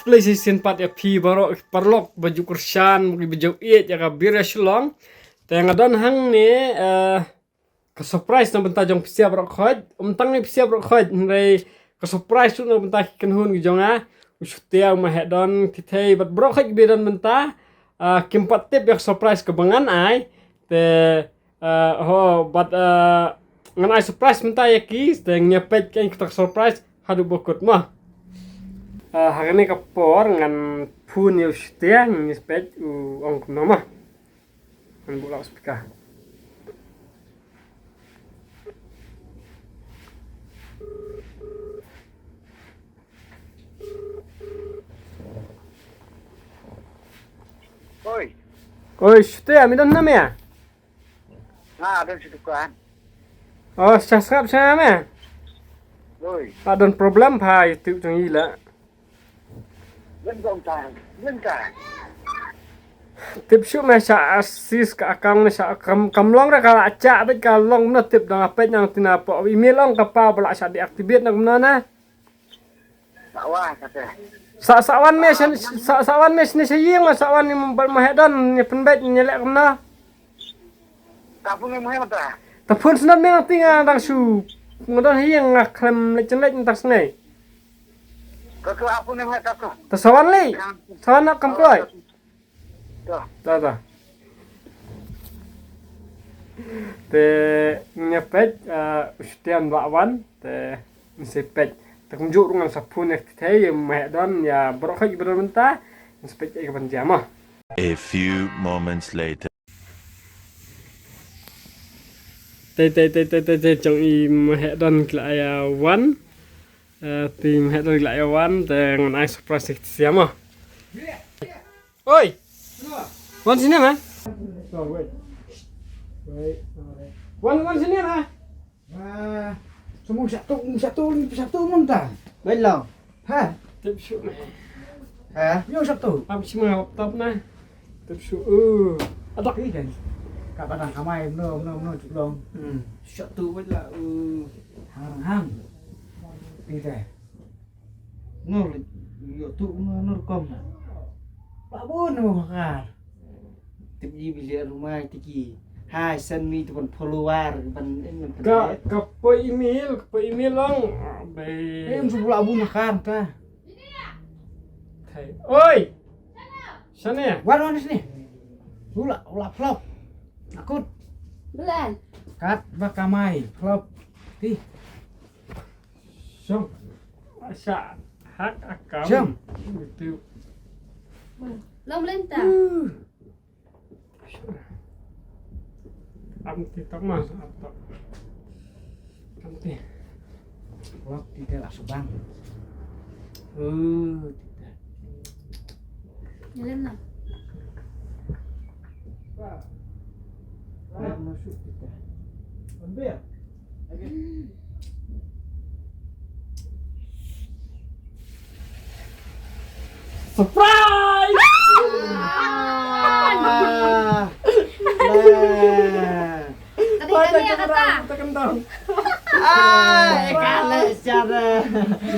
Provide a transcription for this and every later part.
PlayStation 4 ya pi baru perlok baju kursan baju it ya kabir ya shlong tengah don hang ni ke surprise na benta jong pisia brok khod tang ni pisia brok khod ngai ke surprise tu na benta ken hun gi jonga usutia ma hedon tithei bat brok khod bi don benta kimpat tip ya surprise ke bangan ai te bat ngan ai surprise benta ya ki te nyepet kan kita surprise hadu bokut mah hari ini kapor ngan pun ya usutia nyepet ong nama ngan bola speaker. Oi, sudah, minta nama ya? Nah, ada situ kan. Oh, subscribe sama ya? Rồi, Ada problem pa YouTube trong gila. lên gồng tàng, lên cả. Tip shoot me sa assist ka account na sa kamlong ra ka acha bet ka long na tip dang apet yang tinapo email long ka pa bala sa deactivate na kumna na. Sawa kata. Sawan mes ni saying sawan ni mahedon ni penbet nyelek kumna. Kapung yang mana mata? Tapun sunat me tinga dang su. Ngodon hiyang ngaklem lecen entak snai. Kau apa yang mana tak? Tasawan li. Sawan nak kamploi. Tuh. Dah. Te nyepet ustian bakwan te nyepet terkunjuk dengan sapun yang kita mahedon ya berokaj berbentar nyepet ke panjama. A few moments later. Te trong i mahedon kelaya wan tim mahedon kelaya wan te ngan ai surprise siama. Oi. Wan sini mah? Wan sini mah? Semua satu mentah. Belum. Ha? Tip shoot mah. Ha? Yo satu. Apa sih mah laptop nah? Tip shoot. Adak ini kan. Kak padang kamai no cuklong. Satu bala. Hang. Tidak. Nol yo tu nol kom. Babon mau makan. Tibi bilik rumah tiki. Hai send me to follower ban Ke email long. Em sebelah abu makan ta. Oi. Sana ya? Wan sini. Ula flop. Akut. Bulan. Kat bakamai flop. Ti. Som. Asa hak account. Som. Itu. Long lên ta. Amti tak mas apa? Amti. Flop tidak lah subang. Tidak. Lên nào. Masuk tidak. Ambil. Surprise! Tadi kan ya kata. Tekan dong. Kalau secara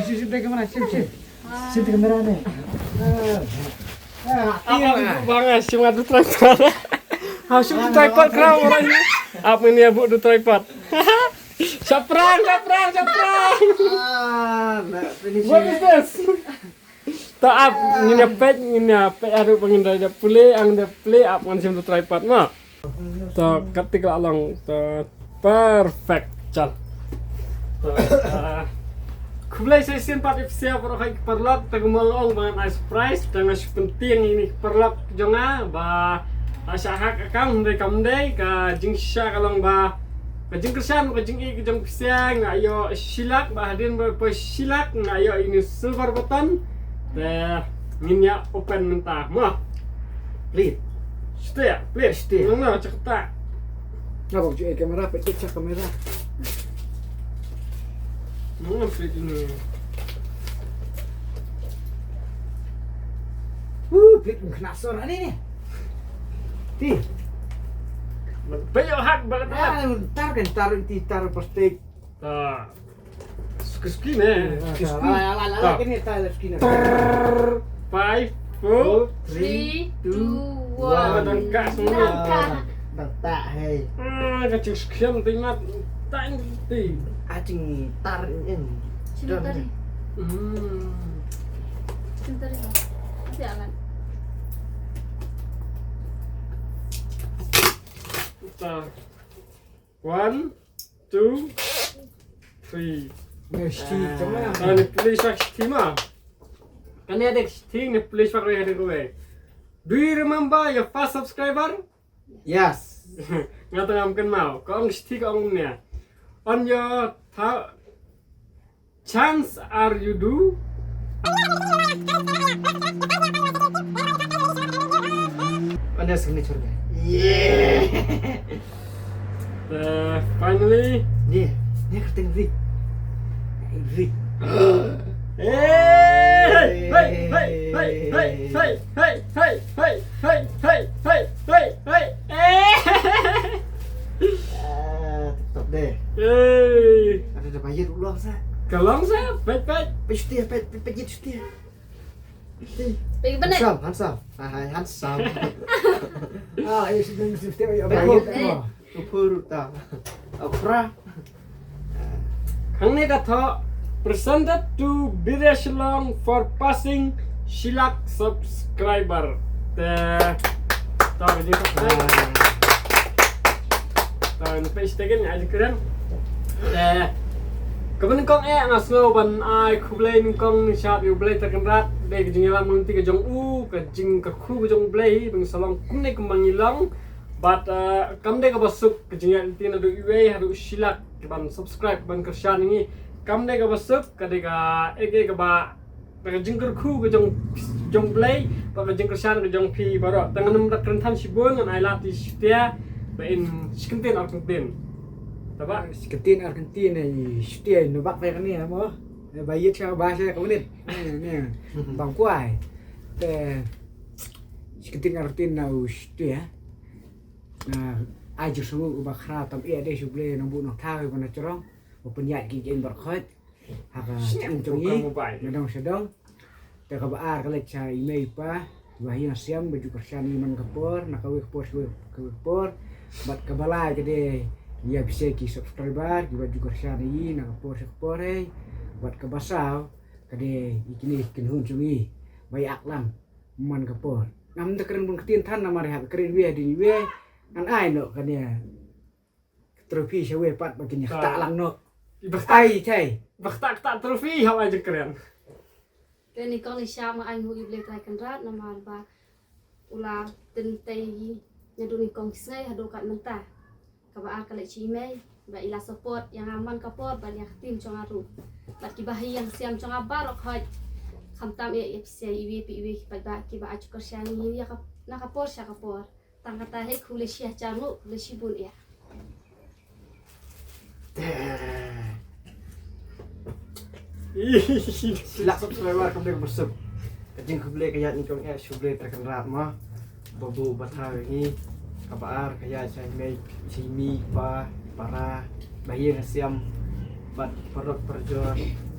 sudah kemana? Sini kamera nih. Apa banget sih ngadu tripod. Harus tripod kerau orang ini. Apa ini ya bu du tripod? Saprang. What is this? Taap ini apa aru pengendali dah play ang dah play up kan sim du tripod mah. To ketika long to perfect cal. PlayStation 4 official berokaj perlok tagumong bangan ice price dengan penting ini perlok jonga ba asa hak account dari kamdai ka jingsha kalong ba ka jingkersan ka jingi ka jong pisiang ayo silak ba hadin ba silak ayo ini silver button de minya open mentah mah please stay please stay nggak cekta Ngapa cuci kamera? Pecah kamera. nggak please ini Plit kena suara ini. Ti. Bayo hak banget lah. Ntar kan taruh plastik. Keski nih. Ala ini tahu skin. 5, 4, 3, 2, 1. dan gas semua. Tak hei. Kecil sekian tingkat tak inti. Acing tar ini. Sini tadi. Hmm. Sini tadi. Jangan. Kita 1, 2, 3. Mesti cuma. Ini pilih sakti mah. Kan ada sakti ini pilih sakti ada gue. Do you remember your first subscriber? Yes. Nggak tahu mungkin mau. Kau sakti kau ngomongnya. On your chance are you do? Ada signature-nya. Finally. Dia kertas Rick. Rick. Tetap deh. Ada bayar ulang sah. Kalong saya, baik. Pasti pejit pasti. Pergi benar. Hansam. Hansam. ini sudah ya Bayar. Upur ta. Upra. Kang ni kata presented to Birya Shillong for passing Shilak subscriber. Tahu je tak? Tahu ni page taken aja keren. Kemudian kong ngaslo ban ai kublai ning kong sharp you blai terkenrat dei kejingilang munti ke jong kejing ke kru ke jong blai bang salong kunne kembang ilang but kam dei ka basuk kejingan tin adu iwe hadu Shilak ban subscribe ban kershan ini kam dei ka basuk kadai ka ege ka ba kejing ke kru ke jong blai ba kejing kershan ke jong pi baro tangan rak rentan sibun ngan ai lati setia ba in skentin arkentin. Apa? Seketin Argentina setia nubak kayak ni apa? Bayar siapa bahasa kau ni? Bang kuai. Seketin Argentina setia. Nah, aja semua ubah keratam ada suble nombor nak tahu mana corong. Penyat gigi berkhot. Haka untungi. Sedang. Terkabar kalau cai email pa. Bahian siam baju kerjaan iman kapor. Nak kapor. Bat kabalai jadi. Ya bisa ki subscriber ki baju kerjaan ini nak kapor buat kebasaw kade ikini kinhun sungi bayak lam man kapor ngam ta keren pun ketin tan nama rehat keren we di we an ai no kade trofi sewe pat baginya tak lang no ai thai tak trofi hau aja keren. Ini kong ni siapa anh hui boleh try kenrat nama ba ulah tentai nyadu ni kong kisai hadu kat mentah. Kabar kalau cimei, ba ila support yang aman kapor ba yang tim cong aru. Ba kibahi yang siam cong abar khoj. Khamtam ya ipsia iwi ba kiba acu kersian ini ya na kapor sya kapor. Tang kata he khule sia charu khule sibun ya. Silak subscriber kau boleh bersub. Kajing kau boleh kayak ni kau suble terkenal mah. Babu batang ini. Kabar kaya saya mai sini pa para bayi siam bat perok perjor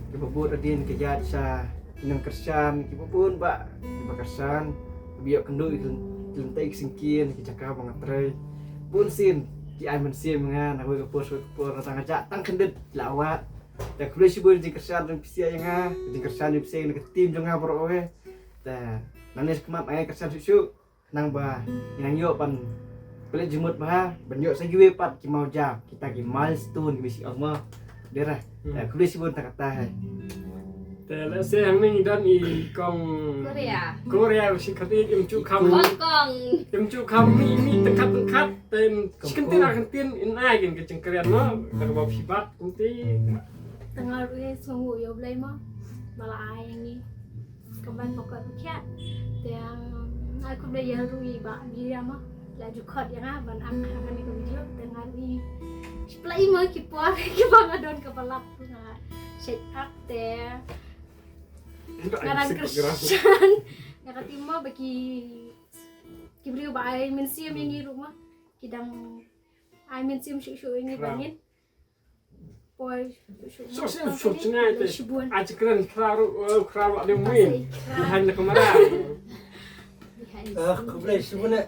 ibu adin kaya sa inang kersan ibu pun ba ibu kersan biak kendu itu lentai singkin kicaka banget tray pun sin ki ai men sim ngan aku ke pos tang aja tang kendet lawat ta kulo si bun di kersan dan pisia yang di kersan di pisia ke tim jong ngabro oke ta nanes kemap ai kersan susu nang ba yang yo pan boleh jemut bah, banyak saya gue pat kimau jam kita ki milestone misi Allah, derah. Kulis pun tak kata.แต่เสียงนี่ด้านอีกองโคเรียสิคติอิมจุคำ Hong Kong. อิมจุคำมีตึงคัดเต็มชิคกันตินอินไอกันกับจังเกรียนเนาะแต่ก็บอกพิบัติกุฏิ Tengah rugi sungguh ya boleh mah malah yang ni kawan pokok kiat yang aku belajar rugi bak dia mah laju kot yang aban akan ikut video tengah ni play mah kipuar kibang adon kepala punga set up there ngaran kersan ngatimah bagi kibrio ba ay mensiam yang di rumah kidang ay mensiam syuk-syuk ini bangin Pois. So sen fortunate. Shibun. Aja keren kraru ada main. Behind the camera. Kublai subuna.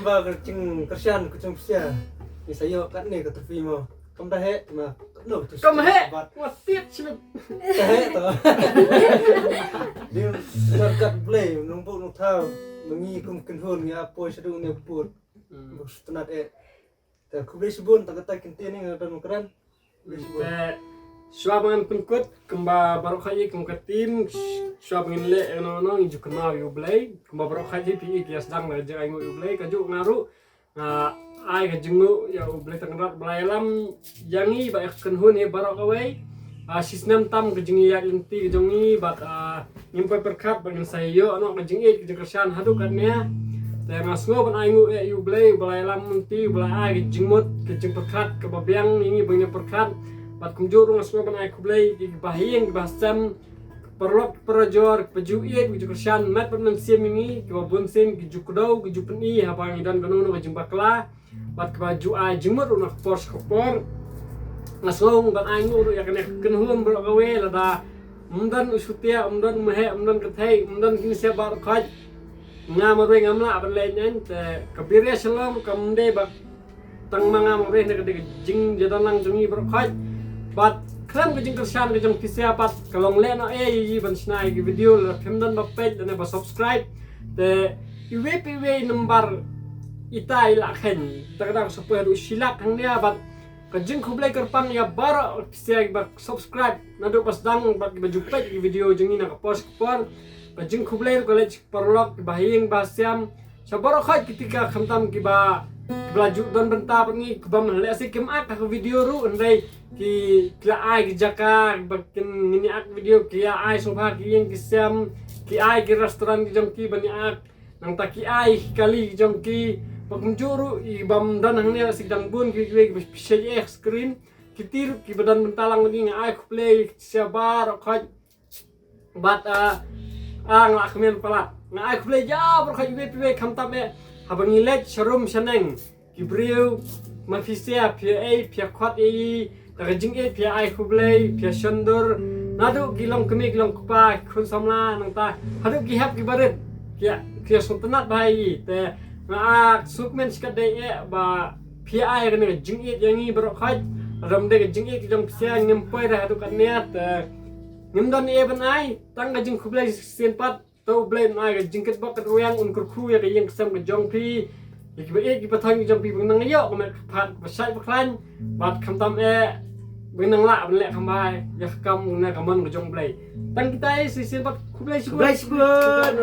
Ba kercing kersian kucing sia. Ni sayo kat ni ke tepi mo. Kam dah he ma. No tu. Come here. What tiap sih? He to. Dia kat blay numpuk nu thau. Mengi kum kenhun ya poi sedu ni put. Bos tenat ta kublai subun tak kata kinti ni ngadan keran. Suabangan pengkut kemba baru kaji kemba tim suabangan le no inju kenal you play kemba baru kaji pi kias dang la je aingu you play kaju ngaru ai kajungu ya you play tangrat belalam yangi ba kenhun he baru kawai sistem tam kajungi ya inti kajongi bat nyimpai perkat bagian sayo ano kajungi kekersian hadu katnyaแต่มาสงบan aingu you play belalam inti belai kajungmut kajung perkat kebabiang ini banyak perkat Bat kumjurung asma ban ai kublai di bahiyeng di bahsam perlok perajor pejuit di kersian mat pan sim ini ke bunsin ke jukdau ke jupni habang idan kanono ke jumbakla bat ke baju ai jemur una pors kopor ngasong ban ai ngur ya kena kenhum bro gawe lada umdan usutia umdan mehe umdan kethai umdan kini sebar khaj ngamare ngamla ban lenyen te kabirya salam kamde bak tang manga mare ne ke jing jadanang jungi bro khaj But klan kajing kersian kajing pisya pat kalong le na yi ban snai ki video la phimdan ba page dan ba subscribe te iwe number ita ila khen takdang support usilak hang dia bat kajing khublai kerpang ya bar pisya ba subscribe na do pas dang ba baju page ki video jing ina ka post por kajing khublai college perlok bahing basyam sabar khat ketika khamtam ki ba belaju dan benta pengi kebam le asik kemak ka video ru andai ki kla ai ki jaka bakin mini ak video ki ai sobha ki yang kisam ki ai ki restoran ki jom ki bani ak nang ta ki ai kali jom ki bakum juru i bam dan hang ne asik dang bun ki ki screen ki tir ki badan bentalang ni ai ku play sabar khat bat ang la khmen pala ngai ku play ja ber khat we khamta me habangi let sharum shaneng kibriu mafisia pia pia khat kajing pia ai kublai pia shandur nadu gilong kemi gilong kupa khun samla nangta hadu gihap gibaret kia sultanat bhai te na sukmen skade ba pia ai ne jing yangi bro khat ramde jing jong sia ngempoi ra hadu kannya te ngimdan ban ai tang kajing kublai senpat to blame ai jingket bakat royang unkur khu ya yang kesam ke jong pi iki patang jong pi bang yo ko mek phat basai baklan bat khamtam benang la benlek khambai ya kam una kamon ke jong blai tang kita si senpat kublai Kublai subun.